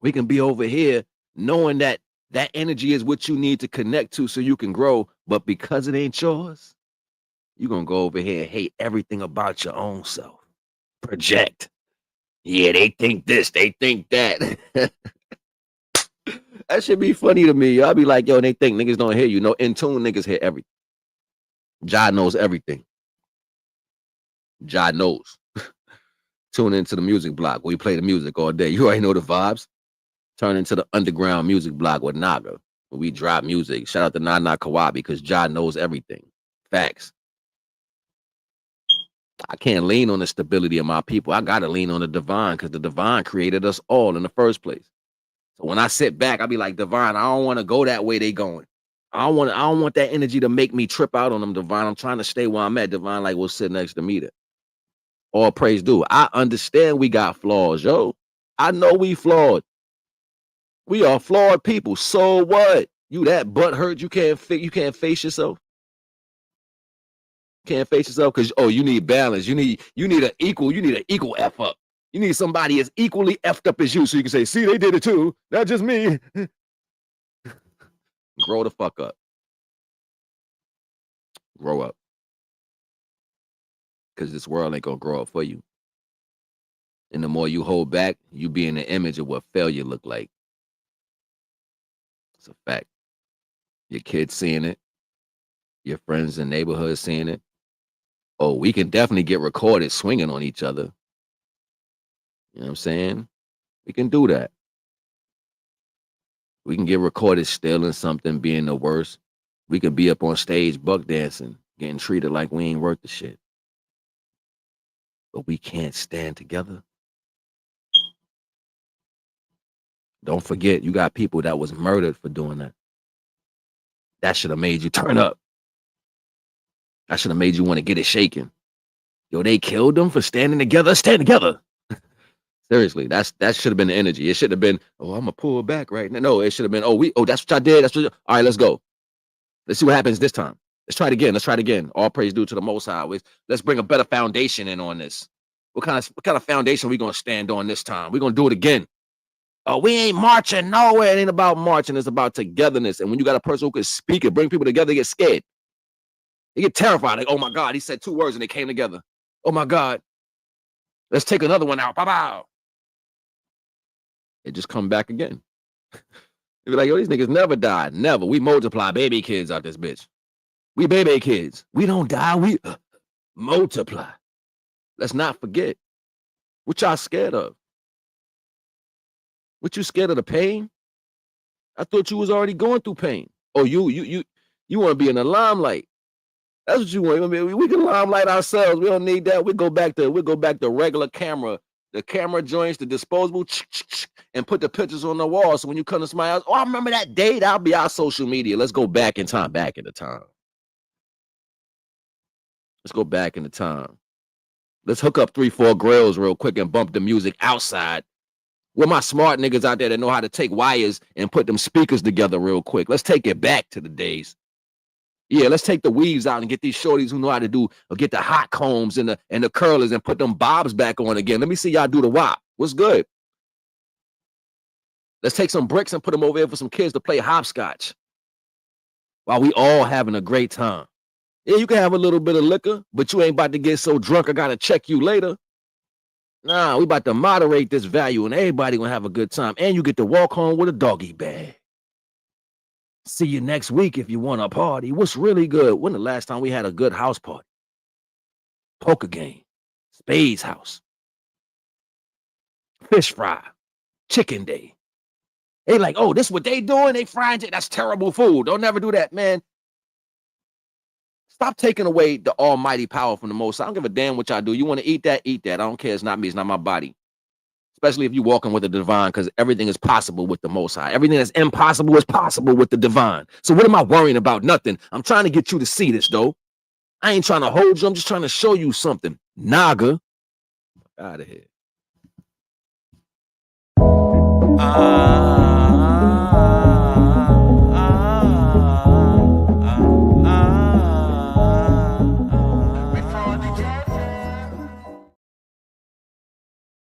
We can be over here knowing that that energy is what you need to connect to so you can grow. But because it ain't yours, you're going to go over here and hate everything about your own self. Project. Yeah, they think this, they think that. That should be funny to me. I'll be like, yo, they think niggas don't hear you. No, in tune niggas hear everything. Jah knows everything. Jah knows. Tune into the music block where we play the music all day. You already know the vibes. Turn into the underground music block with Naga, where we drop music. Shout out to Nana Kawabi because Jah knows everything. Facts. I can't lean on the stability of my people. I gotta lean on the divine because the divine created us all in the first place. So when I sit back, I'll be like, divine, I don't want to go that way they going. I don't want that energy to make me trip out on them, divine. I'm trying to stay where I'm at. Divine, like, will sit next to me there. All praise due. I understand we got flaws, yo. I know we flawed. We are flawed people. So what? You that butt hurt? You can't face yourself. Can't face yourself because you need balance. You need an equal F up. You need somebody as equally effed up as you so you can say, see, they did it too. Not just me. Grow the fuck up. Grow up. Because this world ain't gonna grow up for you. And the more you hold back, you be in the image of what failure look like. It's a fact. Your kids seeing it. Your friends in the neighborhood seeing it. Oh, we can definitely get recorded swinging on each other. You know what I'm saying? We can do that. We can get recorded stealing something, being the worst. We can be up on stage buck dancing, getting treated like we ain't worth the shit. But we can't stand together. Don't forget, you got people that was murdered for doing that. That should have made you turn up. That should have made you want to get it shaken. Yo, they killed them for standing together. Stand together. Seriously, that should have been the energy. It should have been, I'm gonna pull back right now. No, it should have been, that's what I did. All right, let's go. Let's see what happens this time. Let's try it again. All praise due to the Most High. Let's bring a better foundation in on this. What kind of foundation are we gonna stand on this time? We're gonna do it again. Oh, we ain't marching nowhere. It ain't about marching. It's about togetherness. And when you got a person who can speak and bring people together, they get scared. They get terrified. Like, oh my God, he said 2 words and they came together. Oh my God. Let's take another one out. Bow. It just come back again. They be like, yo, these niggas never died. Never. We multiply baby kids out this bitch. We baby kids. We don't die. We multiply. Let's not forget. What y'all scared of? What you scared of the pain? I thought you was already going through pain. Oh, you want to be in the limelight. That's what you want. I mean, we can limelight ourselves. We don't need that. We go back to regular camera, the camera joints, the disposable, and put the pictures on the wall. So when you come to somebody else, I remember that day. That'll be our social media. Let's go back in time. Let's go back in the time. Let's hook up 3-4 grills real quick and bump the music outside. With my smart niggas out there that know how to take wires and put them speakers together real quick. Let's take it back to the days. Yeah, let's take the weaves out and get these shorties who know how to do, or get the hot combs and the curlers and put them bobs back on again. Let me see y'all do the wop. What's good? Let's take some bricks and put them over here for some kids to play hopscotch while we all having a great time. Yeah, you can have a little bit of liquor, but you ain't about to get so drunk I gotta check you later. Nah, we about to moderate this value and everybody gonna have a good time. And you get to walk home with a doggy bag. See you next week if you want a party. What's really good? When the last time we had a good house party? Poker game, spades house, fish fry, chicken day. They like, oh, this what they doing? They frying it. That's terrible food. Don't never do that, man. Stop taking away the almighty power from the Most. I don't give a damn what y'all do. You want to eat that, eat that. I don't care. It's not me. It's not my body. Especially if you're walking with the divine, because everything is possible with the Most High. Everything that's impossible is possible with the divine. So what am I worrying about? Nothing. I'm trying to get you to see this, though. I ain't trying to hold you. I'm just trying to show you something. Naga. Out of here.